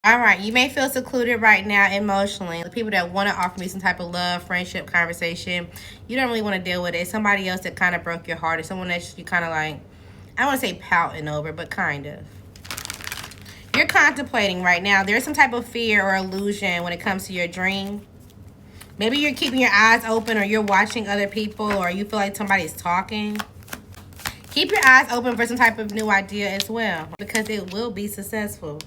All right, you may feel secluded right now emotionally. The people that want to offer me some type of love, friendship, conversation, you don't really want to deal with it. Somebody else that kind of broke your heart, or someone that you kind of like, I don't want to say pouting over, but kind of. You're contemplating right now. There's some type of fear or illusion when it comes to your dream. Maybe you're keeping your eyes open, or you're watching other people, or you feel like somebody's talking. Keep your eyes open for some type of new idea as well, because it will be successful.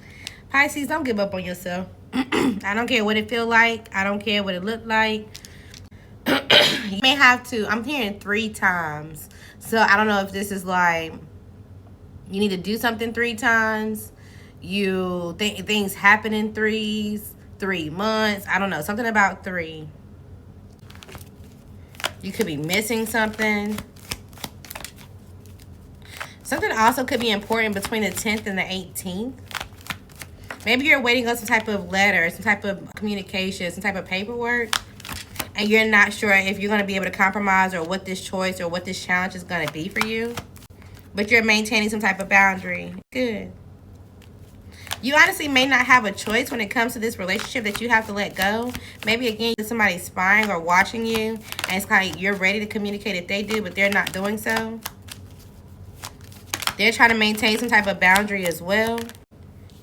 Pisces, don't give up on yourself. I don't care what it feel like. I don't care what it look like. You may have to. I'm hearing 3 times. So I don't know if this is like you need to do something 3 times. You think things happen in threes, 3 months. I don't know. Something about 3. You could be missing something. Something also could be important between the 10th and the 18th. Maybe you're waiting on some type of letter, some type of communication, some type of paperwork, and you're not sure if you're going to be able to compromise or what this choice or what this challenge is going to be for you. But you're maintaining some type of boundary. Good. You honestly may not have a choice when it comes to this relationship that you have to let go. Maybe, again, somebody's spying or watching you, and it's like you're ready to communicate if they do, but they're not doing so. They're trying to maintain some type of boundary as well.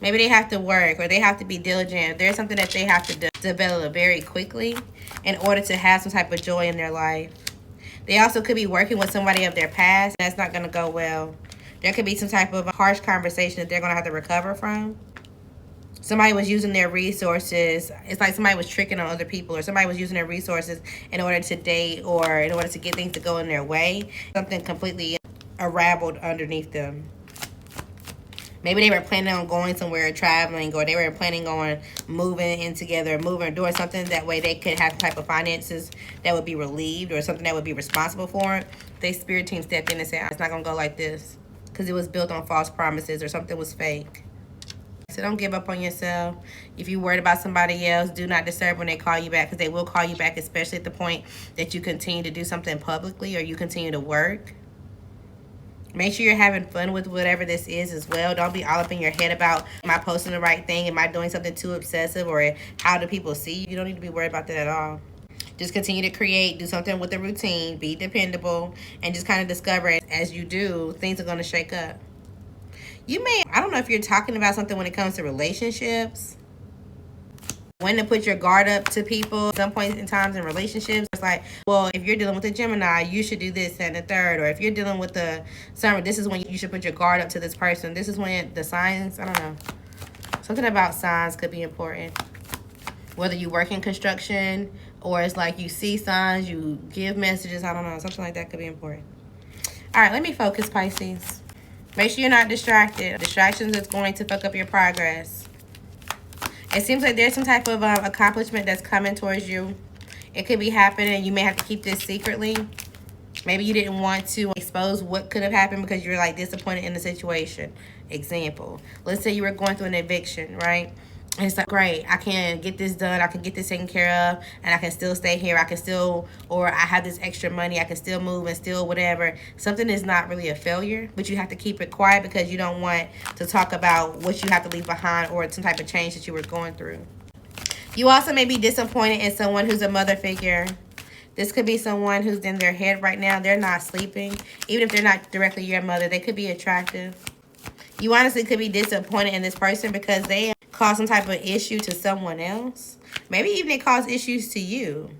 Maybe they have to work or they have to be diligent. There's something that they have to develop very quickly in order to have some type of joy in their life. They also could be working with somebody of their past. That's not going to go well. There could be some type of harsh conversation that they're going to have to recover from. Somebody was using their resources. It's like somebody was tricking on other people, or somebody was using their resources in order to date or in order to get things to go in their way. Something completely unraveled underneath them. Maybe they were planning on going somewhere, traveling, or they were planning on moving in together, moving, doing something that way they could have the type of finances that would be relieved or something that would be responsible for it. Their spirit team stepped in and said, it's not going to go like this because it was built on false promises or something was fake. So don't give up on yourself. If you're worried about somebody else, do not disturb when they call you back, because they will call you back, especially at the point that you continue to do something publicly or you continue to work. Make sure you're having fun with whatever this is as well. Don't be all up in your head about, am I posting the right thing? Am I doing something too obsessive? Or how do people see you? You don't need to be worried about that at all. Just continue to create, do something with the routine, be dependable, and just kind of discover it. As you do, things are going to shake up. You may, I don't know if you're talking about something when it comes to relationships. When to put your guard up to people at some point in times in relationships. It's like, well, if you're dealing with a Gemini, you should do this and the third. Or if you're dealing with the Summer, this is when you should put your guard up to this person. This is when the signs, I don't know. Something about signs could be important. Whether you work in construction or it's like you see signs, you give messages, I don't know. Something like that could be important. All right, let me focus, Pisces. Make sure you're not distracted. Distractions is going to fuck up your progress. It seems like there's some type of accomplishment that's coming towards you. It could be happening. You may have to keep this secretly. Maybe you didn't want to expose what could have happened because you're like disappointed in the situation. Example, let's say you were going through an eviction, right? And it's like, great, I can get this done. I can get this taken care of, and I can still stay here. I can still, or I have this extra money. I can still move and still whatever. Something is not really a failure, but you have to keep it quiet because you don't want to talk about what you have to leave behind or some type of change that you were going through. You also may be disappointed in someone who's a mother figure. This could be someone who's in their head right now. They're not sleeping. Even if they're not directly your mother, they could be attractive. You honestly could be disappointed in this person because they cause some type of issue to someone else. Maybe even they cause issues to you.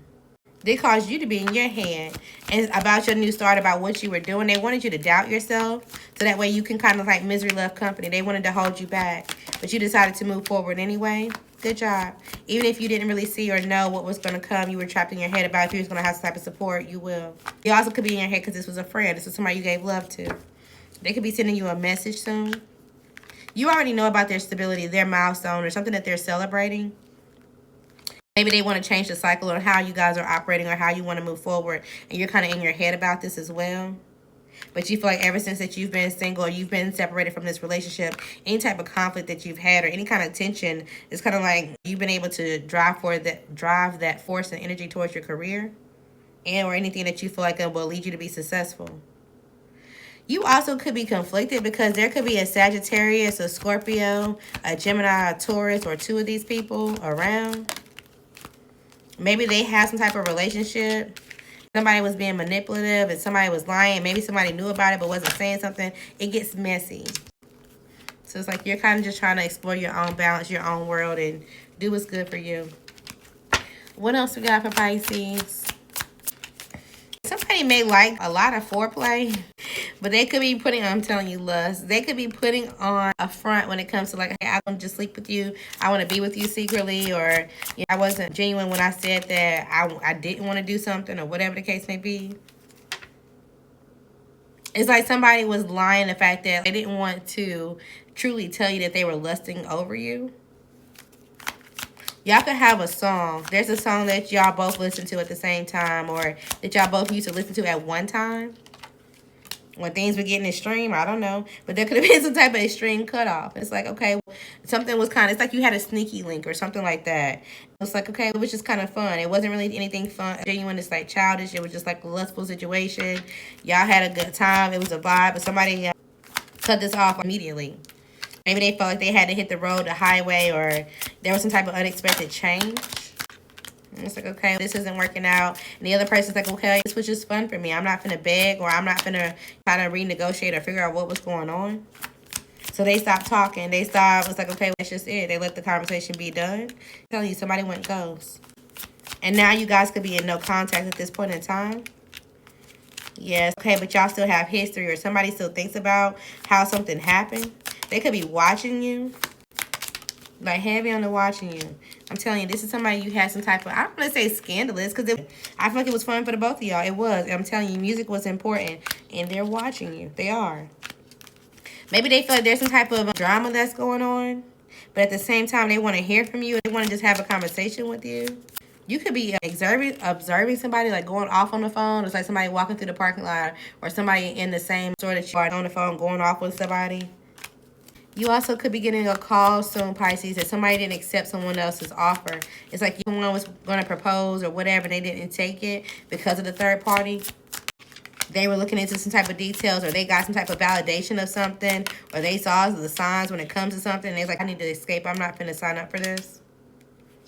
They caused you to be in your head and about your new start, about what you were doing. They wanted you to doubt yourself so that way you can kind of like misery love company. They wanted to hold you back, but you decided to move forward anyway. Good job. Even if you didn't really see or know what was going to come, you were trapped in your head about if you was going to have some type of support, you will. You also could be in your head because this was a friend. This was somebody you gave love to. They could be sending you a message soon. You already know about their stability, their milestone, or something that they're celebrating. Maybe they want to change the cycle on how you guys are operating or how you want to move forward. And you're kind of in your head about this as well. But you feel like ever since that you've been single or you've been separated from this relationship, any type of conflict that you've had or any kind of tension, it's kind of like you've been able to drive that force and energy towards your career and or anything that you feel like will lead you to be successful. You also could be conflicted because there could be a Sagittarius, a Scorpio, a Gemini, a Taurus, or two of these people around. Maybe they have some type of relationship. Somebody was being manipulative and somebody was lying. Maybe somebody knew about it but wasn't saying something. It gets messy. So it's like you're kind of just trying to explore your own balance, your own world, and do what's good for you. What else we got for Pisces? Somebody may like a lot of foreplay, but they could be putting, I'm telling you, lust. They could be putting on a front when it comes to like, hey, I want to just sleep with you. I want to be with you secretly, or you know, I wasn't genuine when I said that I didn't want to do something, or whatever the case may be. It's like somebody was lying the fact that they didn't want to truly tell you that they were lusting over you. Y'all could have a song. There's a song that y'all both listen to at the same time, or that y'all both used to listen to at one time. When things were getting extreme, I don't know. But there could have been some type of extreme cutoff. It's like, okay, something was kind of, it's like you had a sneaky link or something like that. It's like, okay, it was just kind of fun. It wasn't really anything fun, genuine. It's like childish. It was just like a lustful situation. Y'all had a good time. It was a vibe. But somebody cut this off immediately. Maybe they felt like they had to hit the road, the highway, or there was some type of unexpected change. And it's like, okay, this isn't working out. And the other person's like, okay, this was just fun for me. I'm not going to beg, or I'm not going to try to renegotiate or figure out what was going on. So they stopped talking. They stopped. It's like, okay, that's just it. They let the conversation be done. I'm telling you, somebody went ghost. And now you guys could be in no contact at this point in time. Yes, okay, but y'all still have history, or somebody still thinks about how something happened. They could be watching you. Like, heavy on the watching you. I'm telling you, this is somebody you had some type of, I don't want to say scandalous, because I feel like it was fun for the both of y'all. It was. I'm telling you, music was important. And they're watching you. They are. Maybe they feel like there's some type of drama that's going on. But at the same time, they want to hear from you. They want to just have a conversation with you. You could be observing somebody, like going off on the phone. It's like somebody walking through the parking lot, or somebody in the same store that you are on the phone going off with somebody. You also could be getting a call soon, Pisces, that somebody didn't accept someone else's offer. It's like someone was going to propose or whatever, and they didn't take it because of the third party. They were looking into some type of details, or they got some type of validation of something, or they saw the signs when it comes to something. And they're like, I need to escape. I'm not going to sign up for this.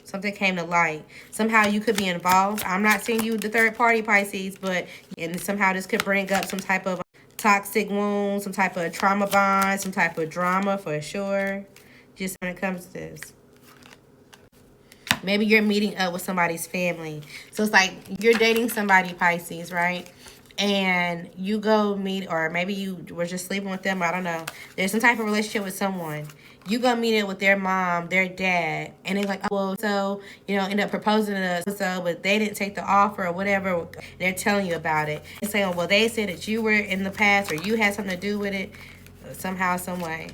Something came to light. Somehow you could be involved. I'm not seeing you the third party, Pisces, but and somehow this could bring up some type of toxic wound, some type of trauma bond, some type of drama for sure. Just when it comes to this. Maybe you're meeting up with somebody's family. So it's like you're dating somebody, Pisces, right? And you go meet, or maybe you were just sleeping with them. I don't know. There's some type of relationship with someone. You go meet it with their mom, their dad, and they're like, oh, well, so, you know, end up proposing to us, so, but they didn't take the offer or whatever. They're telling you about it. They're saying, well, they said that you were in the past, or you had something to do with it somehow, some way.